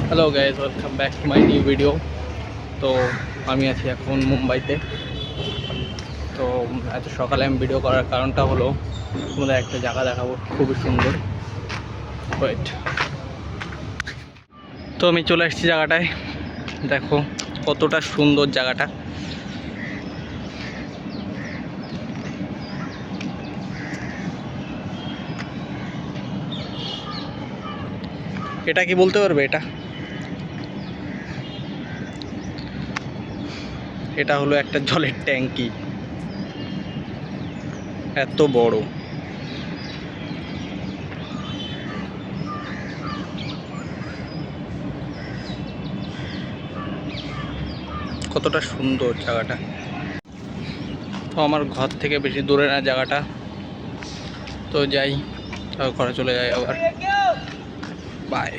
Hello guys, welcome back to my new video. তো আমি আছি এখন মুম্বাইতে। তো এত সকালে আমি ভিডিও করার কারণটা হলো তোমাদের একটা জায়গা দেখাবো, খুবই সুন্দর। ওয়েট, তো আমি চলে এসেছি জায়গাটায়। দেখো কতটা সুন্দর জায়গাটা। এটা কি বলতে পারবে? এটা হলো একটা জলের ট্যাঙ্কি, এত বড়। কতটা সুন্দর জায়গাটা। তো আমার ঘর থেকে বেশি দূরে না জায়গাটা। তো যাই, ঘরে চলে যাই আবার। বাই।